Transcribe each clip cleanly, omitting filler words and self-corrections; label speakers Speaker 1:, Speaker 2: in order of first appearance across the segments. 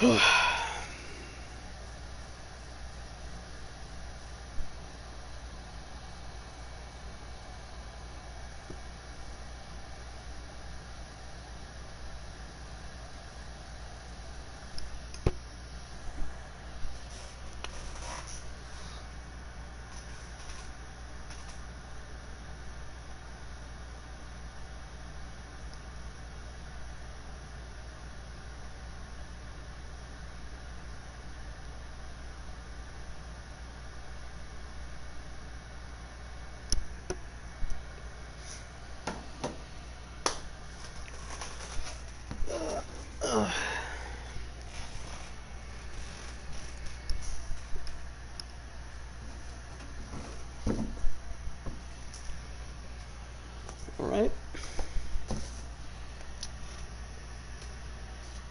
Speaker 1: Alright.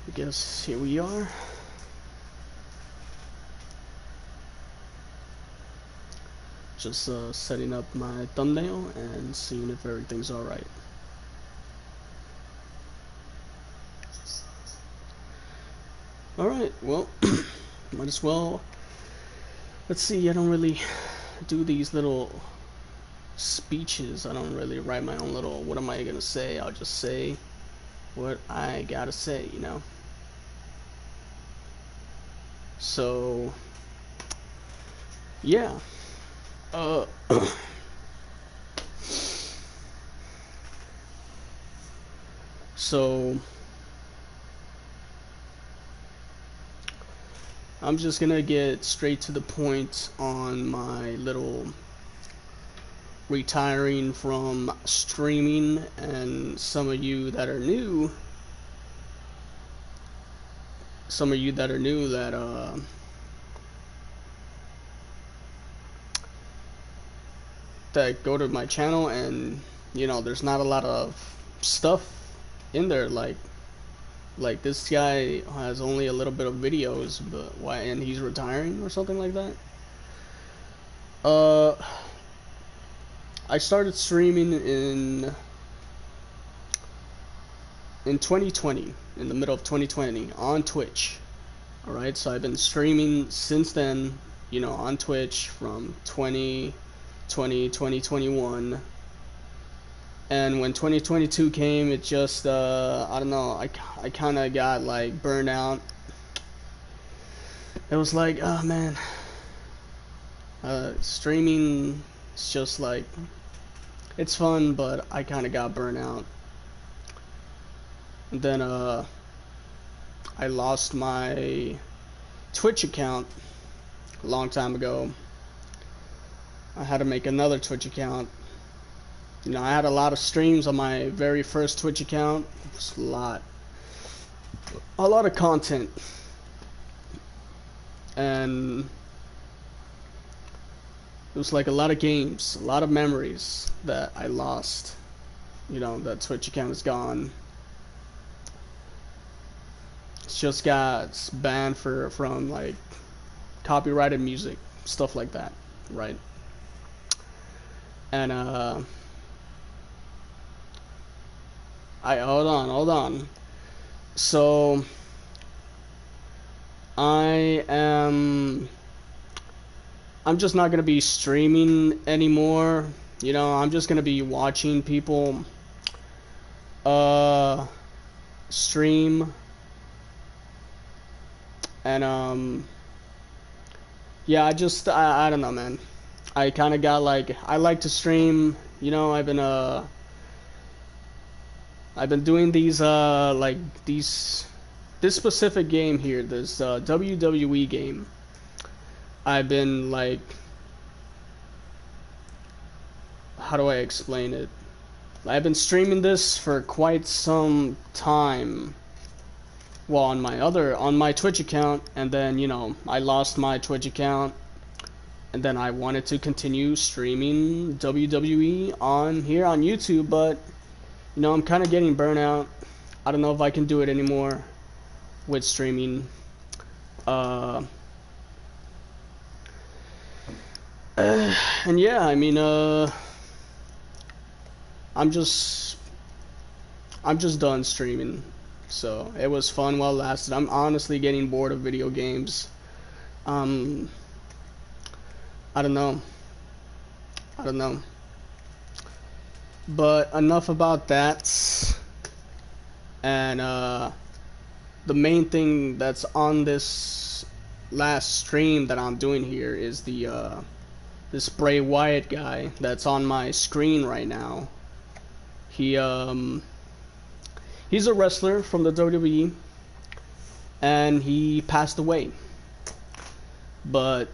Speaker 1: I guess here we are. Just setting up my thumbnail and seeing if everything's alright. Alright, well, might as well. Let's see, I don't really do these little speeches. I don't really write my own little, what am I gonna say? I'll just say what I gotta say, you know? So, yeah. So, I'm just gonna get straight to the point on my little retiring from streaming, and some of you that are new that go to my channel, and you know there's not a lot of stuff in there, like this guy has only a little bit of videos, but why, and he's retiring or something like that. I started streaming in 2020, in the middle of 2020, on Twitch. Alright, so I've been streaming since then, you know, on Twitch from 2021. And when 2022 came, it just, I don't know, I kind of got like burned out. It was like, oh man, streaming is just like, it's fun, but I kind of got burned out. And then I lost my Twitch account a long time ago. I had to make another Twitch account. You know, I had a lot of streams on my very first Twitch account. It was a lot of content, and it was like a lot of games, a lot of memories that I lost. You know, that Twitch account is gone. It's just got banned from like copyrighted music, stuff like that, right? And hold on. So I'm just not gonna be streaming anymore. You know, I'm just gonna be watching people stream, and yeah, I don't know, man. I kind of got like, I like to stream, you know. I've been doing these like this specific game here, this WWE game. I've been like, how do I explain it? I've been streaming this for quite some time. Well, on my Twitch account, and then, you know, I lost my Twitch account, and then I wanted to continue streaming WWE on here on YouTube, but you know, I'm kind of getting burnt out. I don't know if I can do it anymore with streaming. And yeah, I mean, I'm just done streaming. So it was fun while it lasted. I'm honestly getting bored of video games. Um, I don't know. I don't know. But enough about that. And the main thing that's on this last stream that I'm doing here is the this Bray Wyatt guy that's on my screen right now. He's a wrestler from the WWE, and he passed away. But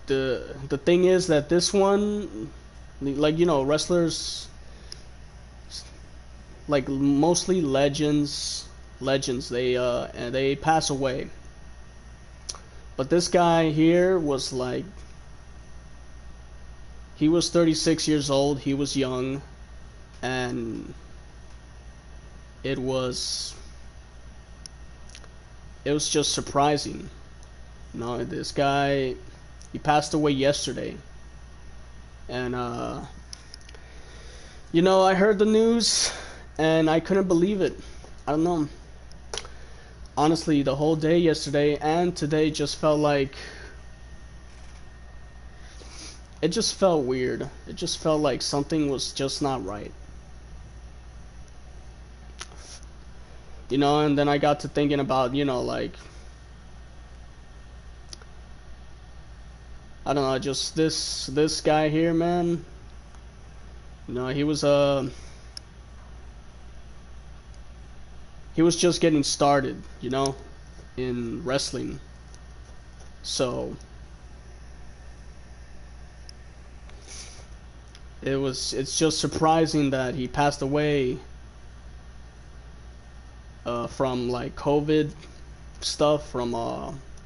Speaker 1: the thing is that this one, like, you know, wrestlers, like mostly legends, they pass away. But this guy here was like, he was 36 years old, he was young, and it was just surprising. You know, this guy, he passed away yesterday. And you know, I heard the news and I couldn't believe it. I don't know. Honestly, the whole day yesterday and today just felt like, it just felt weird. It just felt like something was just not right. You know, and then I got to thinking about, you know, like, I don't know, just this guy here, man. You know, he was just getting started, you know, in wrestling. So it's just surprising that he passed away from like COVID stuff, from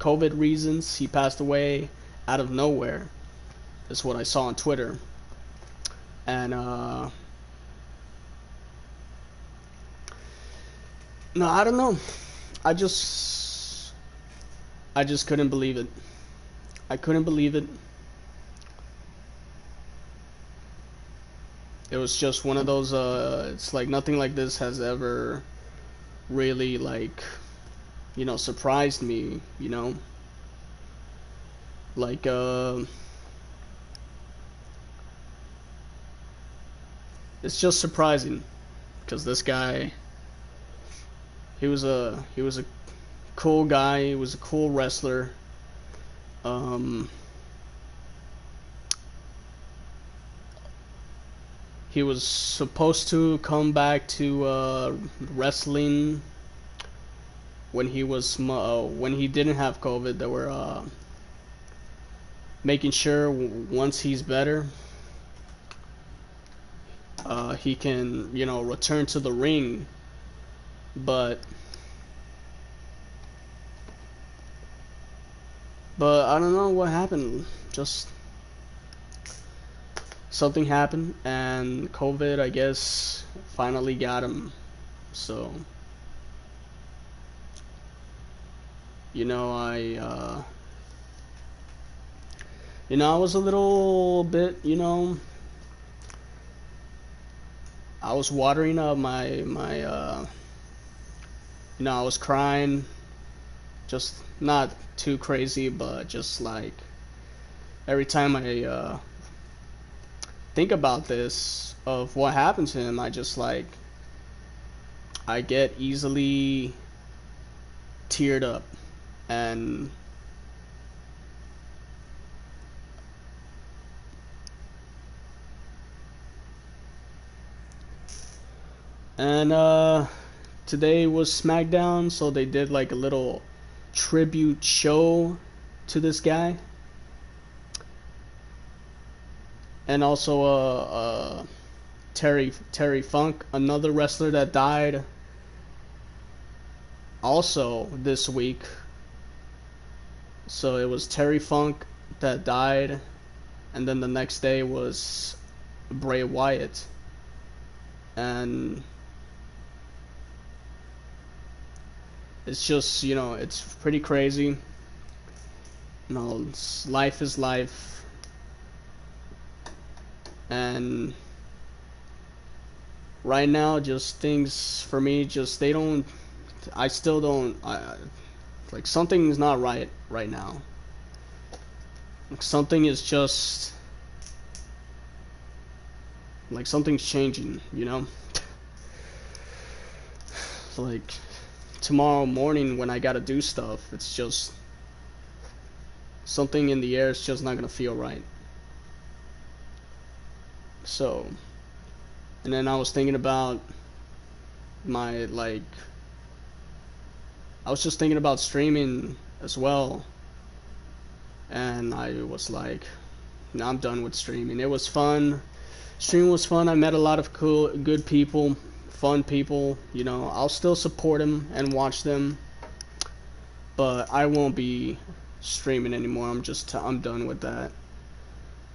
Speaker 1: COVID reasons. He passed away out of nowhere. That's what I saw on Twitter. And no, I don't know. I just couldn't believe it. I couldn't believe it. It was just one of those it's like nothing like this has ever really, like, you know, surprised me, you know? Like it's just surprising because this guy, he was a cool guy, he was a cool wrestler. He was supposed to come back to wrestling when he was when he didn't have COVID. They were making sure once he's better, he can, you know, return to the ring. But I don't know what happened. Just something happened, and COVID, I guess, finally got him. So, you know, I was a little bit, you know, I was watering up my you know, I was crying, just not too crazy, but just like every time I think about this, of what happened to him, I just like, I get easily teared up. And today was SmackDown, so they did like a little tribute show to this guy. And also Terry Funk, another wrestler that died also this week. So it was Terry Funk that died, and then the next day was Bray Wyatt. And it's just, you know, it's pretty crazy. You know, life is life. And right now, just things for me, just they don't. I still don't. Like something's not right now. Like something is just like something's changing. You know, like tomorrow morning when I gotta do stuff, it's just something in the air is just not gonna feel right. So, and then I was thinking about my like I was just thinking about streaming as well, and I was like, no, I'm done with streaming. It was fun. Streaming was fun. I met a lot of cool, good people, fun people. You know, I'll still support them and watch them, but I won't be streaming anymore. I'm done with that.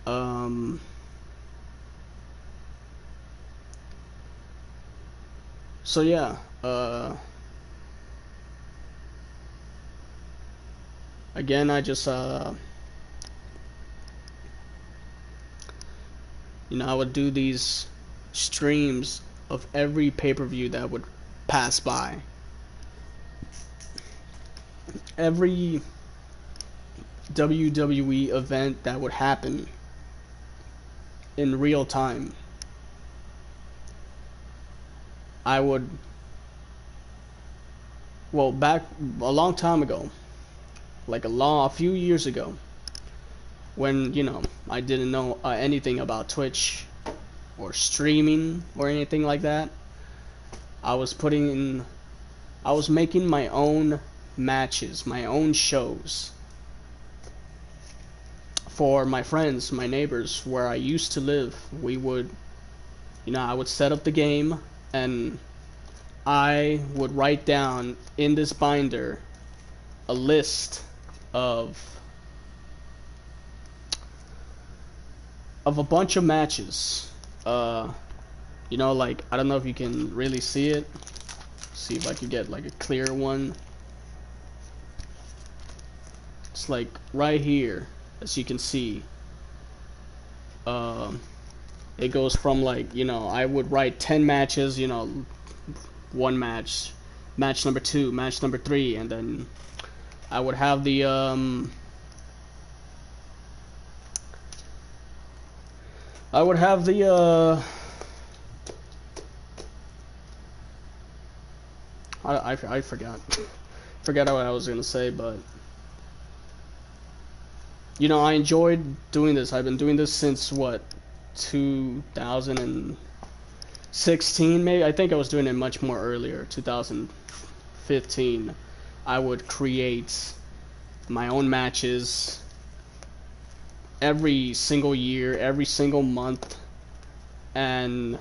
Speaker 1: Um, so yeah, again, I just I would do these streams of every pay-per-view that would pass by. Every WWE event that would happen in real time. I would, well, back a long time ago, like a few years ago, when, I didn't know anything about Twitch or streaming or anything like that. I was making my own matches, my own shows for my friends, my neighbors, where I used to live. I would set up the game, and I would write down in this binder a list of a bunch of matches. Like, I don't know if you can really see it. See if I could get like a clear one. It's like right here, as you can see. It goes from like, I would write 10 matches, one match, match number 2, match number 3, and then I would have the I forgot forgot what I was gonna say, but I enjoyed doing this. I've been doing this since what, 2016 maybe. I think I was doing it much more earlier, 2015. I would create my own matches every single year, every single month, and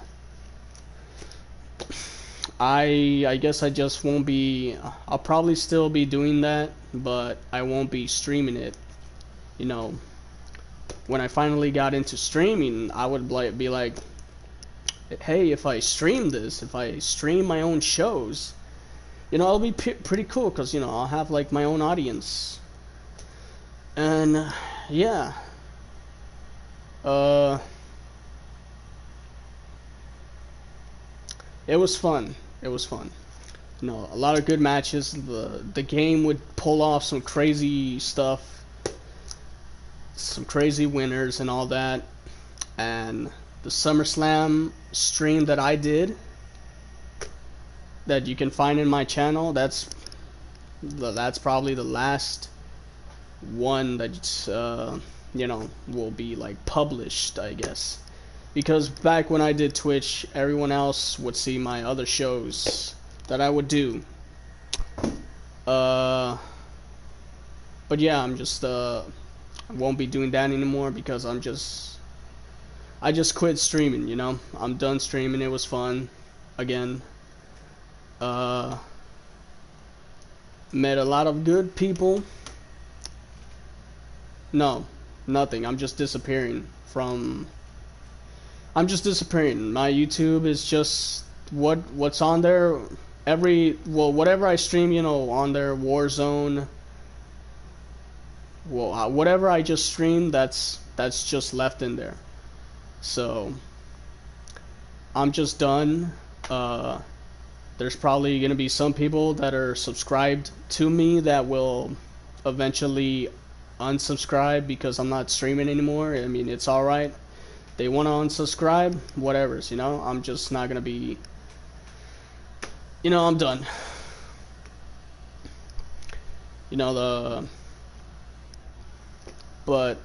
Speaker 1: I guess I just won't be. I'll probably still be doing that, but I won't be streaming it. When I finally got into streaming, I would be like, hey, if I stream this, if I stream my own shows, it'll be pretty cool, because I'll have like my own audience. And yeah, it was fun. It was fun. A lot of good matches. The game would pull off some crazy stuff, some crazy winners and all that. And the SummerSlam stream that I did, that you can find in my channel, that's probably the last one that will be like published, I guess. Because back when I did Twitch, everyone else would see my other shows that I would do. But yeah, I won't be doing that anymore, because I just quit streaming, I'm done streaming. It was fun again. Met a lot of good people. No, nothing. I'm just disappearing. My YouTube is just what's on there. Whatever I stream, on there, Warzone. Whatever I just stream, that's just left in there. So I'm just done. There's probably gonna be some people that are subscribed to me that will eventually unsubscribe because I'm not streaming anymore. I mean, it's alright. They want to unsubscribe, whatever's, you know. I'm just not gonna be, you know, I'm done. You know, but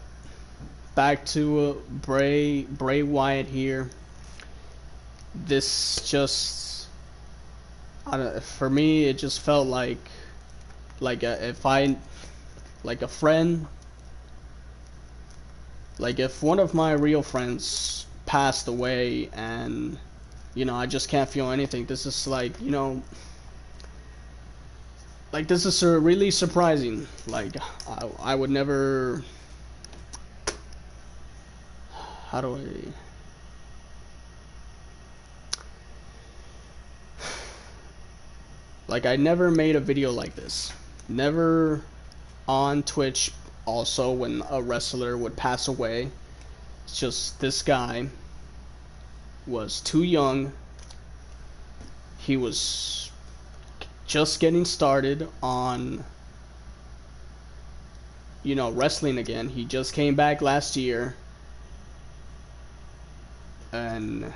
Speaker 1: back to Bray Wyatt here. This just, for me, it just felt like if I, like a friend, like if one of my real friends passed away and, you know, I just can't feel anything. This is like, you know, like this is really surprising. Like I would never, how do I, like I never made a video like this. Never on Twitch. Also, when a wrestler would pass away, it's just this guy was too young. He was just getting started on, you know, wrestling again. He just came back last year, and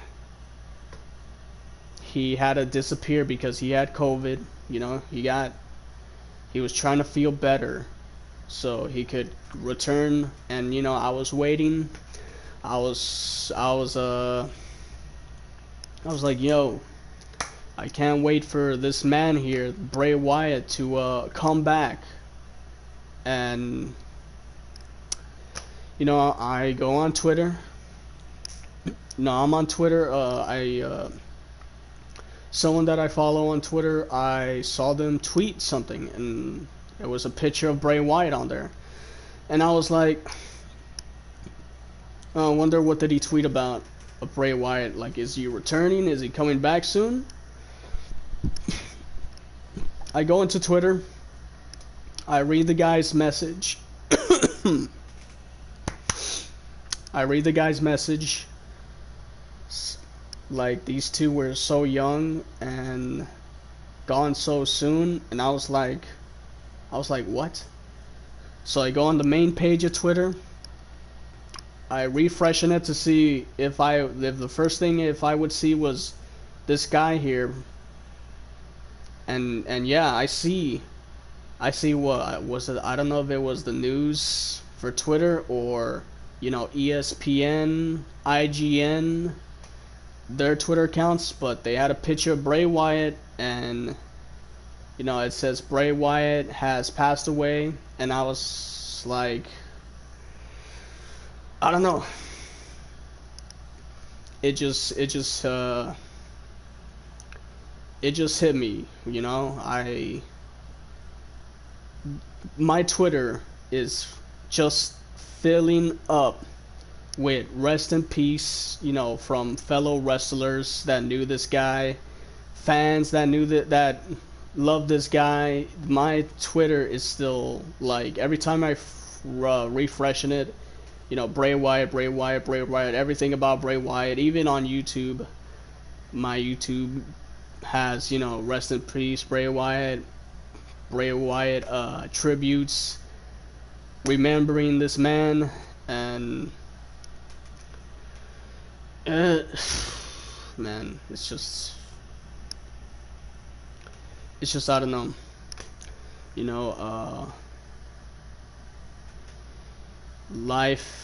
Speaker 1: he had to disappear because he had COVID. You know, he was trying to feel better so he could return. And you know, I was waiting. I was like, yo, I can't wait for this man here, Bray Wyatt, to come back. And you know, I go on Twitter. No, I'm on Twitter. Someone that I follow on Twitter, I saw them tweet something, and there was a picture of Bray Wyatt on there. And I was like, I wonder what did he tweet about of Bray Wyatt? Like, is he returning? Is he coming back soon? I go into Twitter. I read the guy's message. I read the guy's message. Like, these two were so young and gone so soon, and I was like, what? So I go on the main page of Twitter. I refreshing it to see if the first thing if I would see was this guy here. And yeah, I see what was it? I don't know if it was the news for Twitter or, you know, ESPN, IGN, their Twitter accounts, but they had a picture of Bray Wyatt, and you know, it says Bray Wyatt has passed away, and I was like, I don't know. It just hit me, you know. My Twitter is just filling up with rest in peace, you know, from fellow wrestlers that knew this guy, fans that knew that loved this guy. My Twitter is still like, every time I refreshing it, you know, Bray Wyatt, Bray Wyatt, Bray Wyatt, everything about Bray Wyatt. Even on YouTube, my YouTube has, you know, rest in peace Bray Wyatt tributes, remembering this man. And man, it's just I don't know, you know, life.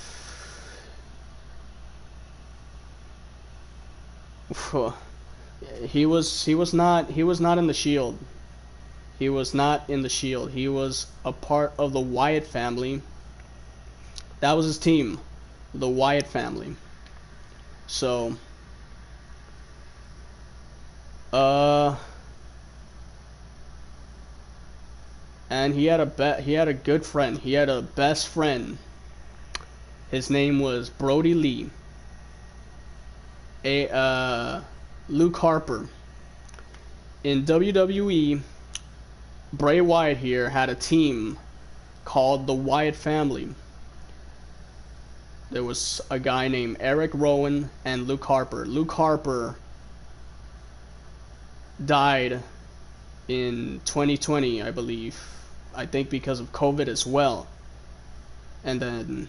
Speaker 1: He was not in the Shield. He was not in the Shield. He was a part of the Wyatt family. That was his team, the Wyatt family. So, and he had a good friend. He had a best friend. His name was Brody Lee. Luke Harper. In WWE, Bray Wyatt here had a team called the Wyatt family. there was a guy named Eric Rowan and Luke Harper. Luke Harper died in 2020, I believe. I think because of COVID as well. And then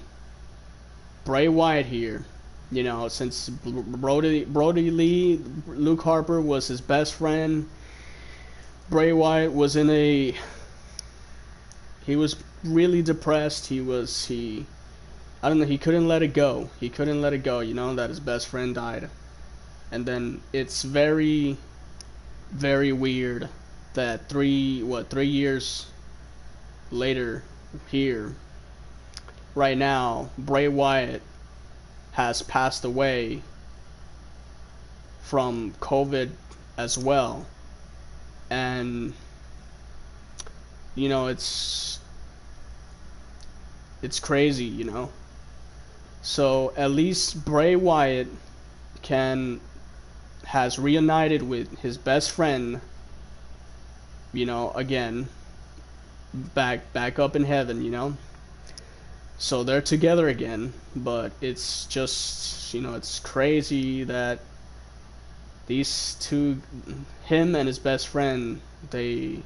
Speaker 1: Bray Wyatt here, you know, since Brody Lee, Luke Harper was his best friend. Bray Wyatt was he was really depressed. I don't know, he couldn't let it go. He couldn't let it go, you know, that his best friend died. And then it's very, very weird that 3 years later here, right now, Bray Wyatt has passed away from COVID as well. And you know, it's crazy, you know. So at least Bray Wyatt has reunited with his best friend, you know, again, back up in heaven, you know. So they're together again, but it's just, you know, it's crazy that these two, him and his best friend, they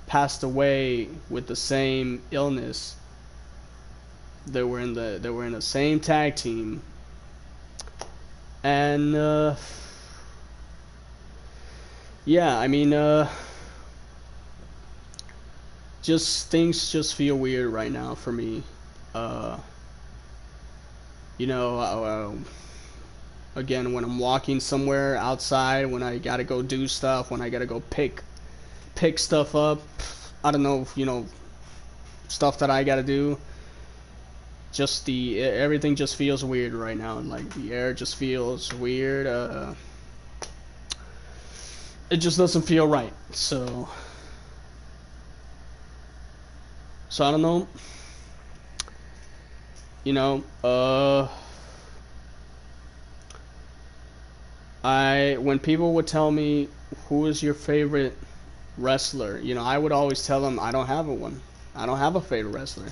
Speaker 1: passed away with the same illness. They were in the same tag team, and yeah, I mean, just things just feel weird right now for me. You know, again, when I'm walking somewhere outside, when I gotta go do stuff, when I gotta go pick stuff up, I don't know, you know, stuff that I gotta do. Just everything just feels weird right now, and like the air just feels weird. It just doesn't feel right. So I don't know. You know, when people would tell me who is your favorite wrestler, you know, I would always tell them I don't have one. I don't have a favorite wrestler.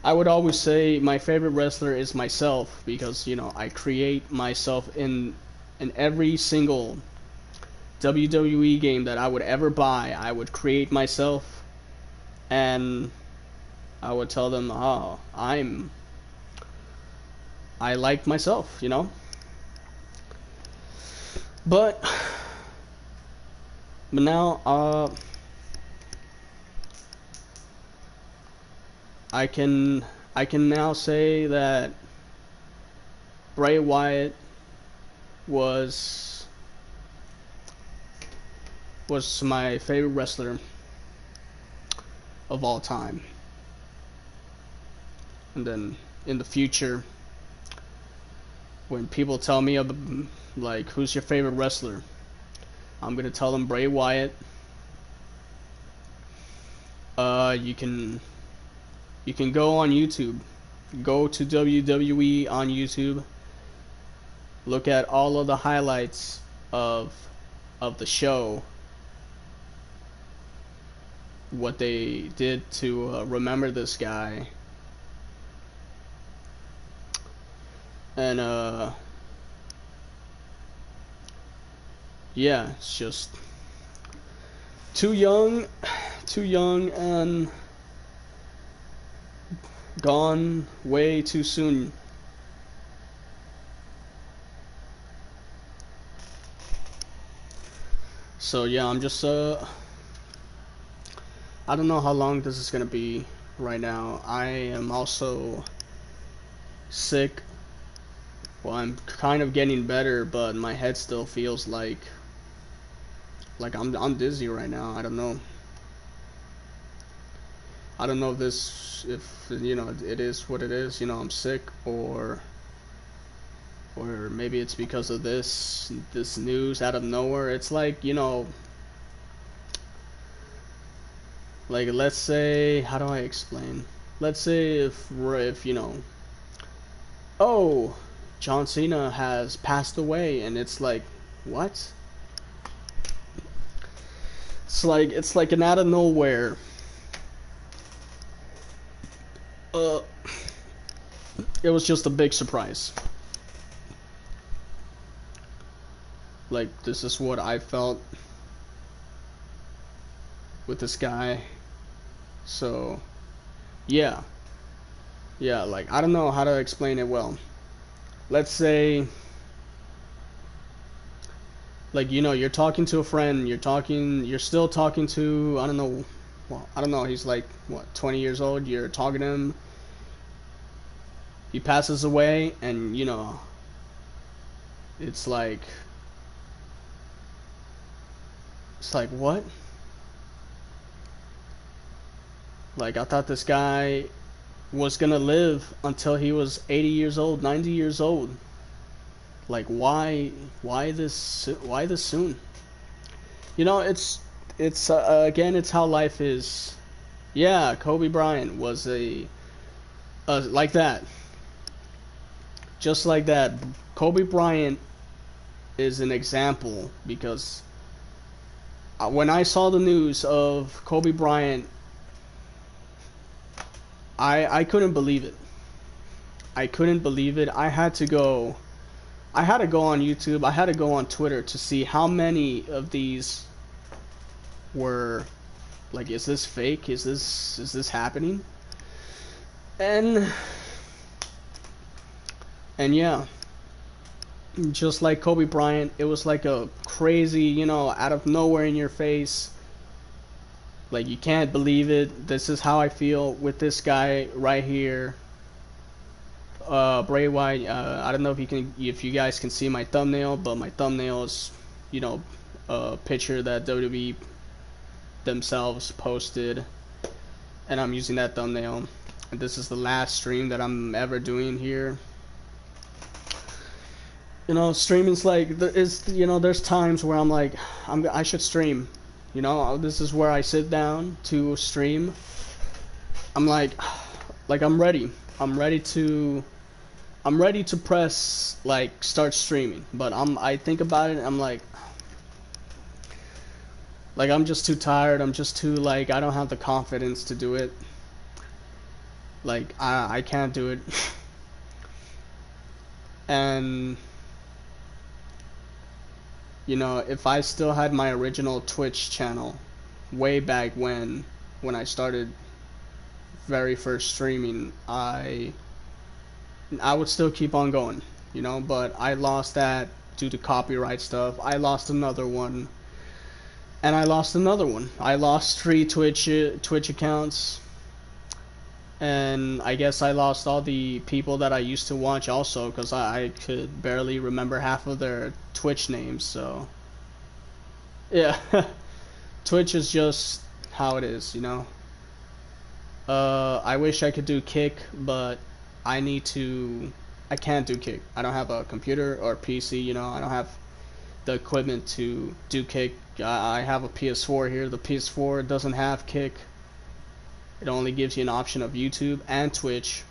Speaker 1: I would always say my favorite wrestler is myself, because, you know, I create myself in every single WWE game that I would ever buy. I would create myself, and I would tell them, oh, I like myself, you know. But now, I can now say that Bray Wyatt was my favorite wrestler of all time. And then in the future, when people tell me like, who's your favorite wrestler, I'm gonna tell them Bray Wyatt. You can go on YouTube, go to WWE on YouTube, look at all of the highlights of the show, what they did to remember this guy, and yeah, it's just too young and gone way too soon. So yeah, I'm just I don't know how long this is gonna be right now. I am also sick. Well, I'm kind of getting better, but my head still feels like I'm dizzy right now. I don't know. I don't know if you know, it is what it is. You know, I'm sick, or maybe it's because of this news out of nowhere. It's like, you know, like, let's say, how do I explain? Let's say if you know, oh, John Cena has passed away, and it's like, what? It's like an out of nowhere uh, it was just a big surprise. Like, this is what I felt with this guy. So, yeah. Yeah, like, I don't know how to explain it well. Let's say, like, you know, you're talking to a friend, you're still talking to, I don't know, well, I don't know, he's like, what, 20 years old, you're talking to him, he passes away, and, you know, it's like, what? Like, I thought this guy was gonna live until he was 80 years old, 90 years old. Like, why this soon? You know, it's again, it's how life is. Yeah, Kobe Bryant was a like that, just like that. Kobe Bryant is an example because when I saw the news of Kobe Bryant, I couldn't believe it. I couldn't believe it. I had to go on YouTube. I had to go on Twitter to see how many of these were like, is this fake? Is this happening? And yeah, just like Kobe Bryant, it was like a crazy, you know, out of nowhere in your face. Like, you can't believe it. This is how I feel with this guy right here. BRAY. I don't know if you guys can see my thumbnail, but my thumbnail is, you know, a picture that WWE themselves posted, and I'm using that thumbnail. And this is the last stream that I'm ever doing here. You know, streaming's like, you know, there's times where I'm like, I should stream. You know, this is where I sit down to stream. I'm like I'm ready. I'm ready to press like start streaming, but I think about it and I'm like I'm just too tired. I'm just too, like, I don't have the confidence to do it. Like, I can't do it. And you know, if I still had my original Twitch channel way back when I started very first streaming, I would still keep on going, you know, but I lost that due to copyright stuff. I lost another one, and I lost another one. I lost 3 Twitch accounts, and I guess I lost all the people that I used to watch also, because I could barely remember half of their Twitch names. So yeah, Twitch is just how it is, you know. I wish I could do Kick, but I can't do Kick. I don't have a computer or PC, you know. I don't have the equipment to do Kick. I have a PS4 here. The PS4 doesn't have Kick. It only gives you an option of YouTube and Twitch.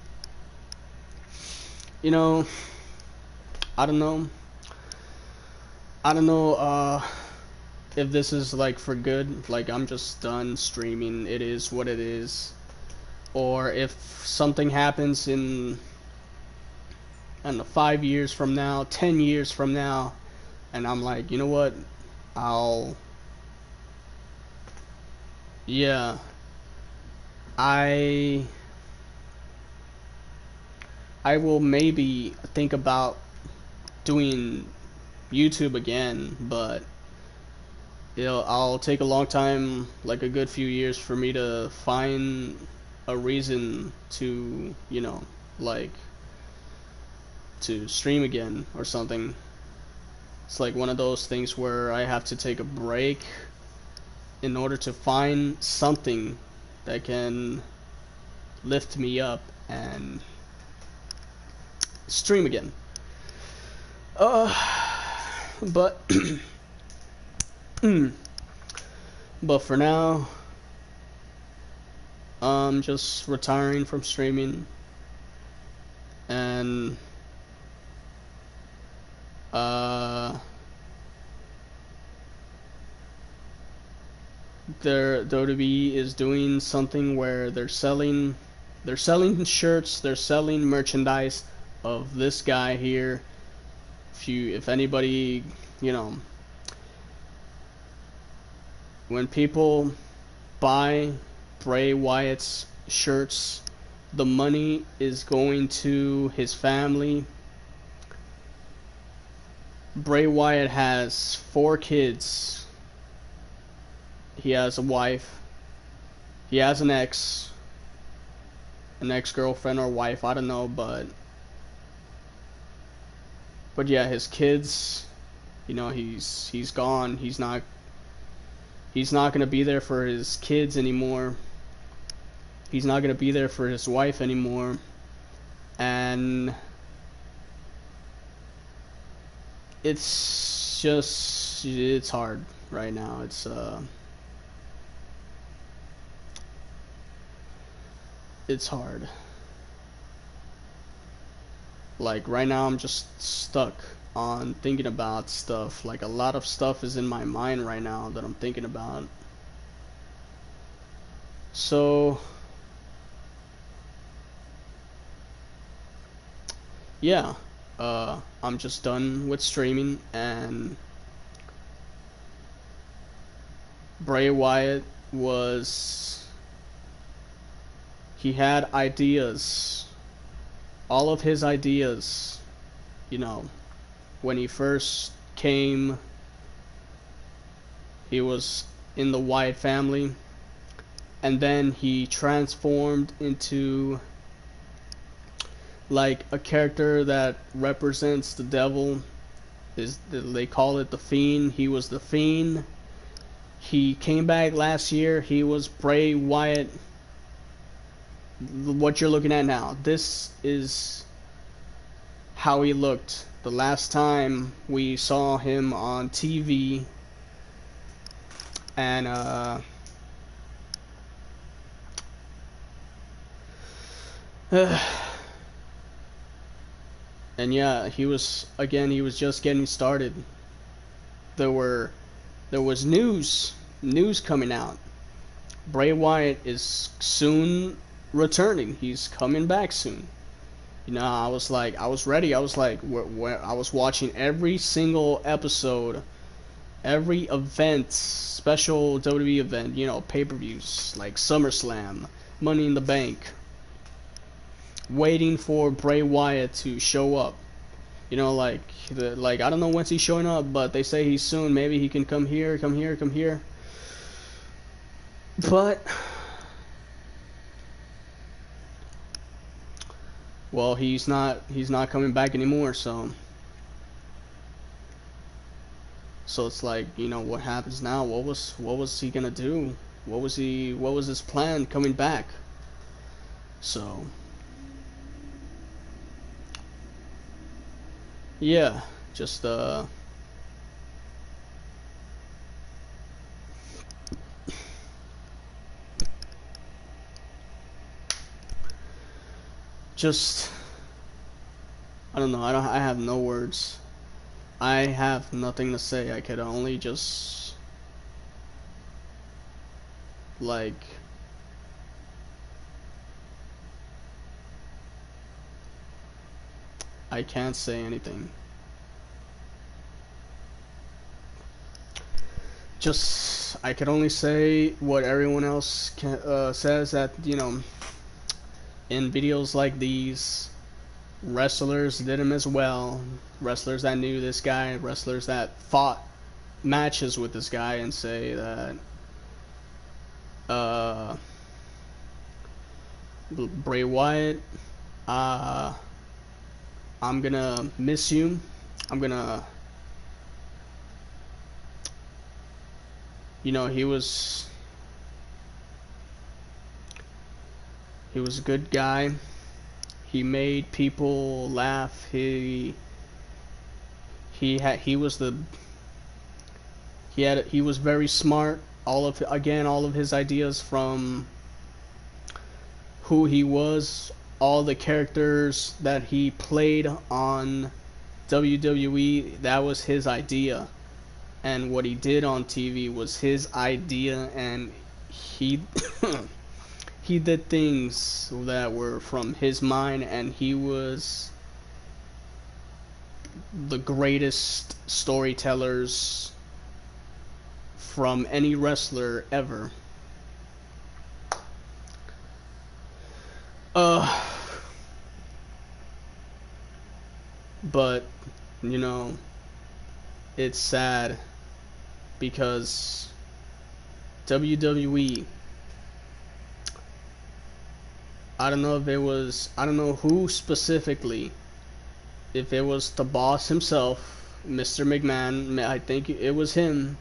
Speaker 1: You know, I don't know. If this is like for good, like I'm just done streaming. It is what it is. Or if something happens in, I don't know, 5 years from now, 10 years from now, and I'm like, you know what, yeah, I will maybe think about doing YouTube again, but I'll take a long time, like a good few years, for me to find a reason to, you know, like, to stream again or something. It's like one of those things where I have to take a break in order to find something that can lift me up and stream again. But but for now, I'm just retiring from streaming, and WWE is doing something where they're selling They're selling shirts, they're selling merchandise of this guy here. If anybody, you know, when people buy Bray Wyatt's shirts, the money is going to his family. Bray Wyatt has 4 kids. He has a wife. He has an ex-girlfriend or wife, I don't know, but yeah, his kids, you know, he's gone. He's not going to be there for his kids anymore. He's not going to be there for his wife anymore. And it's hard right now. It's hard. Like right now I'm just stuck on thinking about stuff. Like a lot of stuff is in my mind right now that I'm thinking about. So yeah, I'm just done with streaming, and Bray Wyatt he had ideas, all of his ideas, you know, when he first came, he was in the Wyatt family, and then he transformed into like a character that represents the devil. They call it the Fiend. He was the Fiend. He came back last year. He was Bray Wyatt. What you're looking at now, this is how he looked the last time we saw him on TV. And and yeah, he was just getting started. There was news coming out. Bray Wyatt is soon returning. He's coming back soon. You know, I was ready. I was like, I was watching every single episode, every event, special WWE event, you know, pay-per-views like SummerSlam, Money in the Bank, waiting for Bray Wyatt to show up. You know, like I don't know when's he's showing up, but they say he's soon. Maybe he can come here. But well, he's not coming back anymore, so it's like, you know, what happens now? What was he gonna do? What was his plan coming back? So yeah, just I don't know. I have no words. I have nothing to say. I could only just like I can't say anything. Just I could only say what everyone else says, that, you know, in videos like these, wrestlers did him as well. Wrestlers that knew this guy, wrestlers that fought matches with this guy, and say that Bray Wyatt, I'm gonna miss you. I'm gonna, you know, he was a good guy. He made people laugh. He was very smart. All of his ideas, from who he was, all the characters that he played on WWE, that was his idea. And what he did on TV was his idea, and he he did things that were from his mind, and he was the greatest storytellers from any wrestler ever. But you know, it's sad because WWE, I don't know if it was, I don't know who specifically, if it was the boss himself, Mr. McMahon, I think it was him.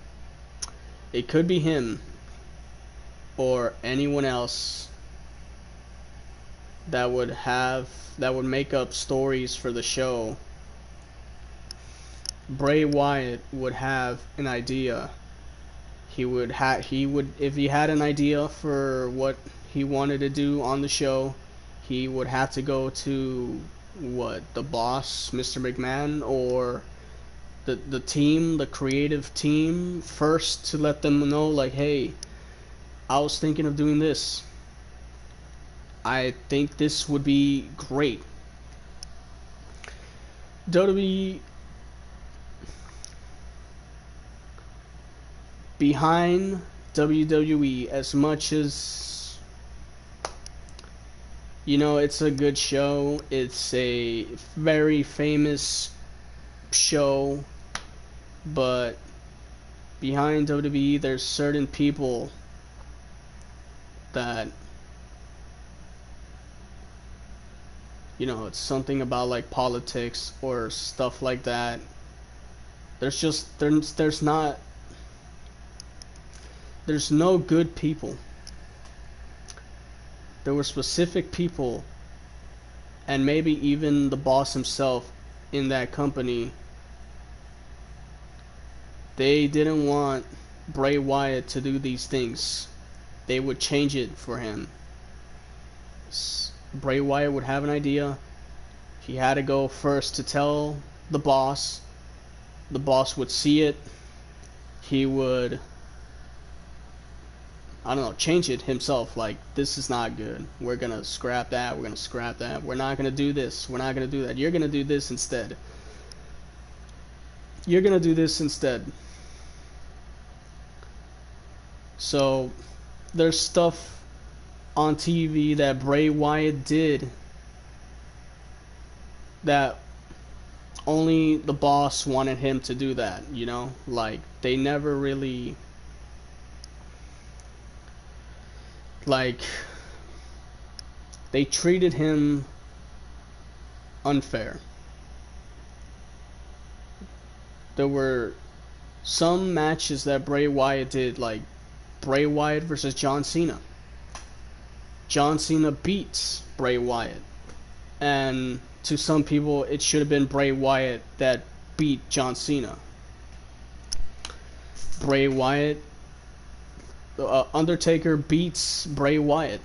Speaker 1: It could be him or anyone else that would make up stories for the show. Bray Wyatt would have an idea. He would if he had an idea for what he wanted to do on the show, he would have to go to the boss, Mr. McMahon, or the team, the creative team first, to let them know, like, hey, I was thinking of doing this. I think this would be great. WWE behind WWE, as much as, you know, it's a good show, it's a very famous show, but behind WWE there's certain people that, you know, it's something about like politics or stuff like that. There's no good people. There were specific people, and maybe even the boss himself in that company, they didn't want Bray Wyatt to do these things. They would change it for him. Bray Wyatt would have an idea. He had to go first to tell the boss. The boss would see it. He would, I don't know, change it himself. Like, this is not good. We're gonna scrap that. We're gonna scrap that. We're not gonna do this. We're not gonna do that. You're gonna do this instead. You're gonna do this instead. So, there's stuff on TV that Bray Wyatt did that only the boss wanted him to do that, you know? Like, they never really, like, they treated him unfair. There were some matches that Bray Wyatt did, like Bray Wyatt versus John Cena. John Cena beats Bray Wyatt, and to some people it should have been Bray Wyatt that beat John Cena. Bray Wyatt, Undertaker beats Bray Wyatt.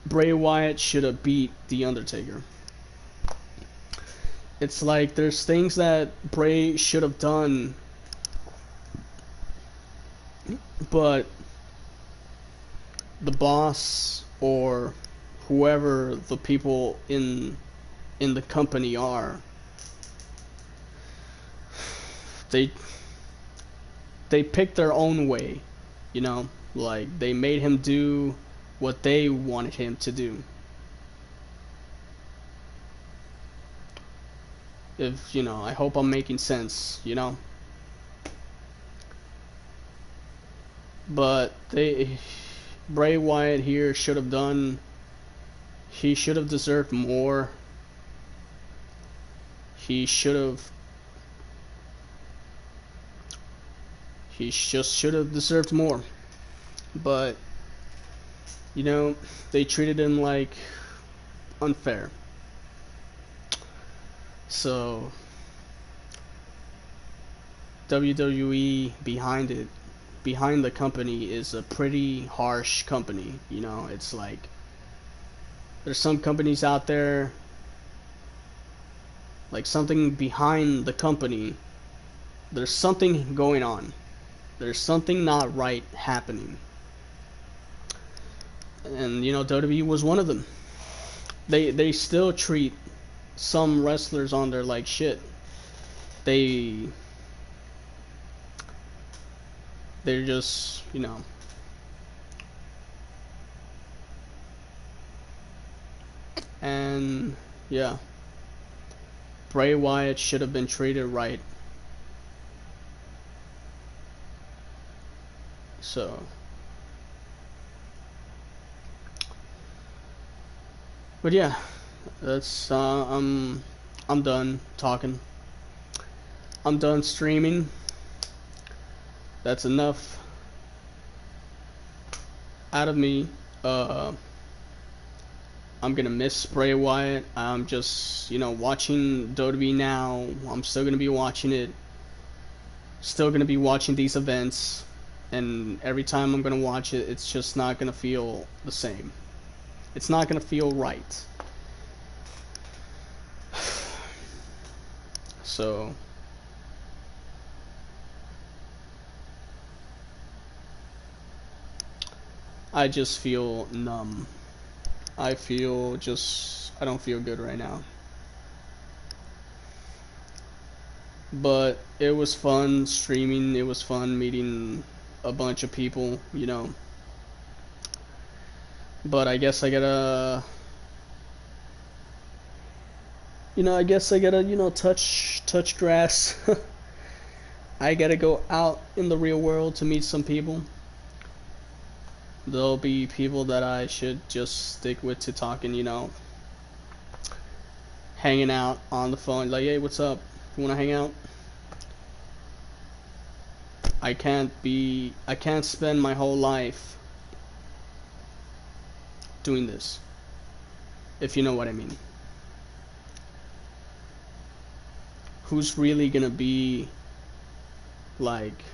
Speaker 1: Bray Wyatt should have beat The Undertaker. It's like there's things that Bray should have done, but the boss or whoever the people in the company are, they picked their own way, you know, like they made him do what they wanted him to do. If, you know, I hope I'm making sense, you know. But Bray Wyatt here should have done, he should have deserved more. He should have, he just should have deserved more. But, you know, they treated him like unfair. So WWE behind the company is a pretty harsh company, you know. It's like there's some companies out there, like something behind the company, there's something going on, there's something not right happening. and you know WWE was one of them. They still treat some wrestlers on there like shit. They they're just, you know, and yeah, Bray Wyatt should have been treated right. So, but yeah, that's I'm done talking. I'm done streaming. That's enough out of me. I'm gonna miss Bray Wyatt. I'm just, you know, watching WWE now. I'm still gonna be watching it. Still gonna be watching these events, and every time I'm gonna watch it, it's just not gonna feel the same. It's not gonna feel right. So I just feel numb. I don't feel good right now. But it was fun streaming, it was fun meeting a bunch of people, you know. But I guess I gotta, you know, touch grass. I gotta go out in the real world to meet some people. There'll be people that I should just stick with to talking, you know, hanging out on the phone, like, hey, what's up? You wanna hang out? I can't spend my whole life doing this, if you know what I mean. Who's really gonna be like,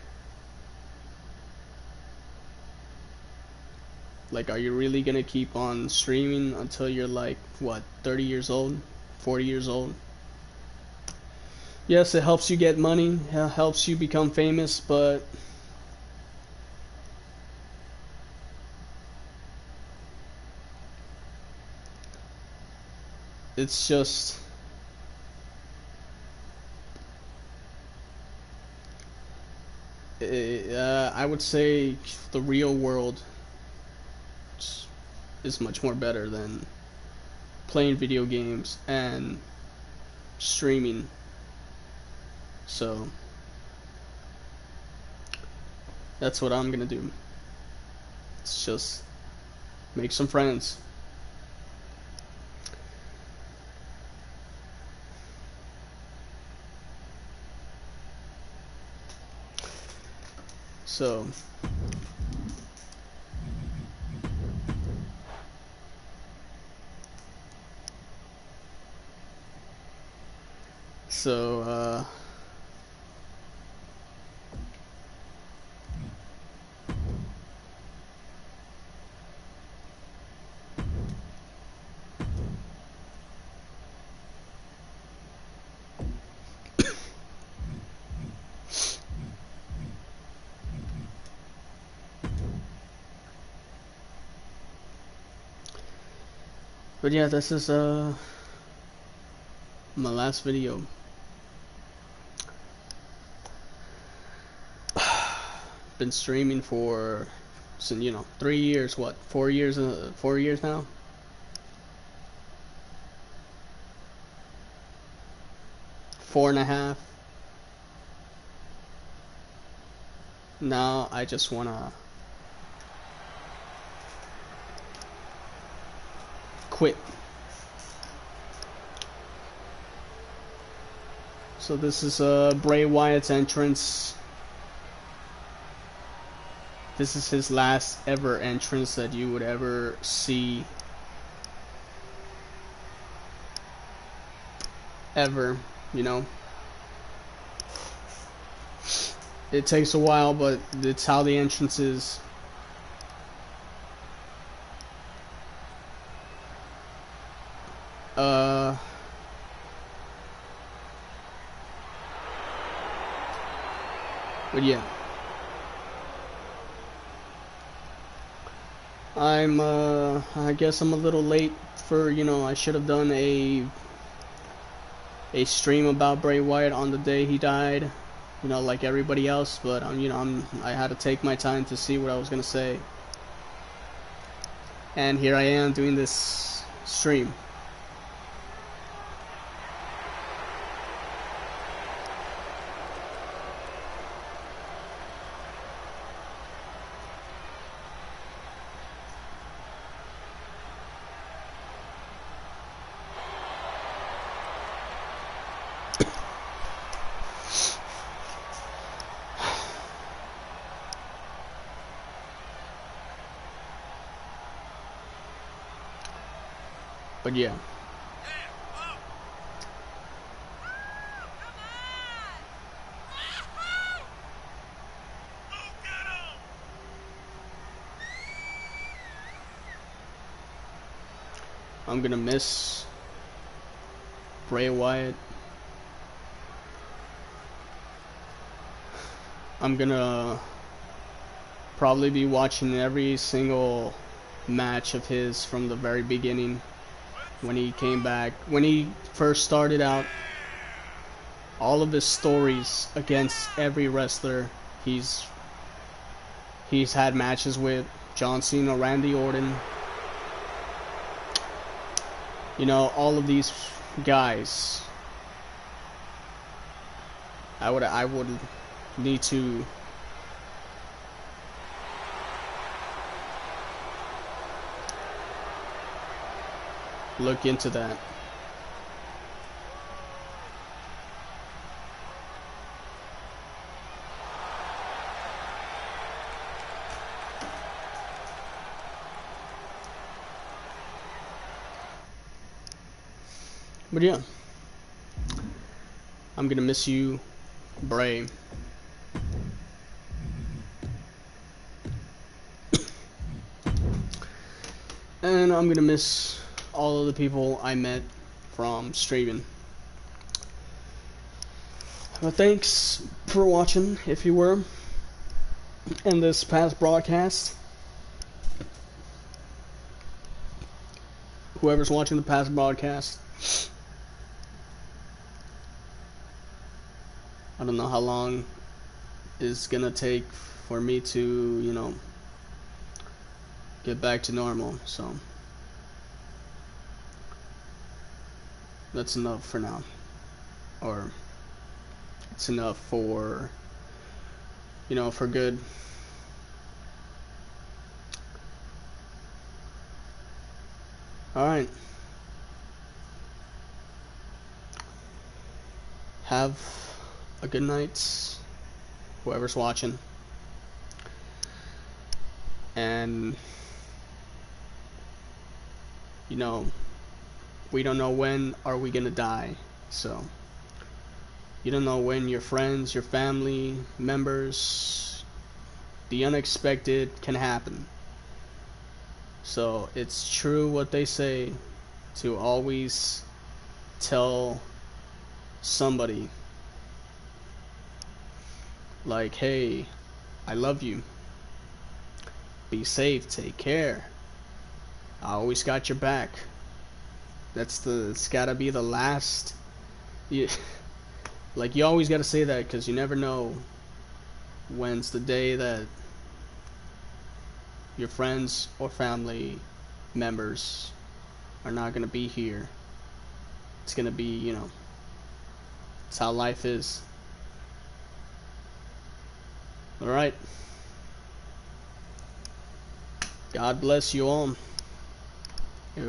Speaker 1: are you really gonna keep on streaming until you're like, what, 30 years old, 40 years old? Yes, it helps you get money, it helps you become famous, but it's just, I would say the real world is much more better than playing video games and streaming. So that's what I'm gonna do. It's just make some friends. So so but yeah, this is my last video. Been streaming for, since, you know, 3 years, what, 4 years, 4 years now. Four and a half. Now I just wanna quit. So this is Bray Wyatt's entrance. This is his last ever entrance that you would ever see. Ever, you know. It takes a while, but it's how the entrance is. But yeah. I guess I'm a little late for, I should have done a stream about Bray Wyatt on the day he died, like everybody else, but I had to take my time to see what I was gonna say. And here I am doing this stream. But yeah. I'm gonna miss Bray Wyatt. I'm gonna probably be watching every single match of his from the very beginning. When he came back, when he first started out, all of his stories against every wrestler he's had matches with, John Cena, Randy Orton, all of these guys. I would need to look into that. But yeah, I'm gonna miss you, Bray. And I'm gonna miss all of the people I met from streaming. But thanks for watching, if you were, in this past broadcast. Whoever's watching the past broadcast, I don't know how long it's gonna take for me to, get back to normal, so that's enough for now. Or it's enough for, for good. Alright. Have a good night, whoever's watching. And, we don't know when are we gonna die, so you don't know when your friends, your family members, the unexpected can happen. So it's true what they say, to always tell somebody, like, hey, I love you, be safe, take care, I always got your back. It's gotta be the last. Like, you always gotta say that, because you never know when's the day that your friends or family members are not gonna be here. It's gonna be, it's how life is. Alright. God bless you all. It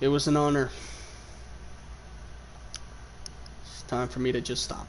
Speaker 1: was an honor. It's time for me to just stop.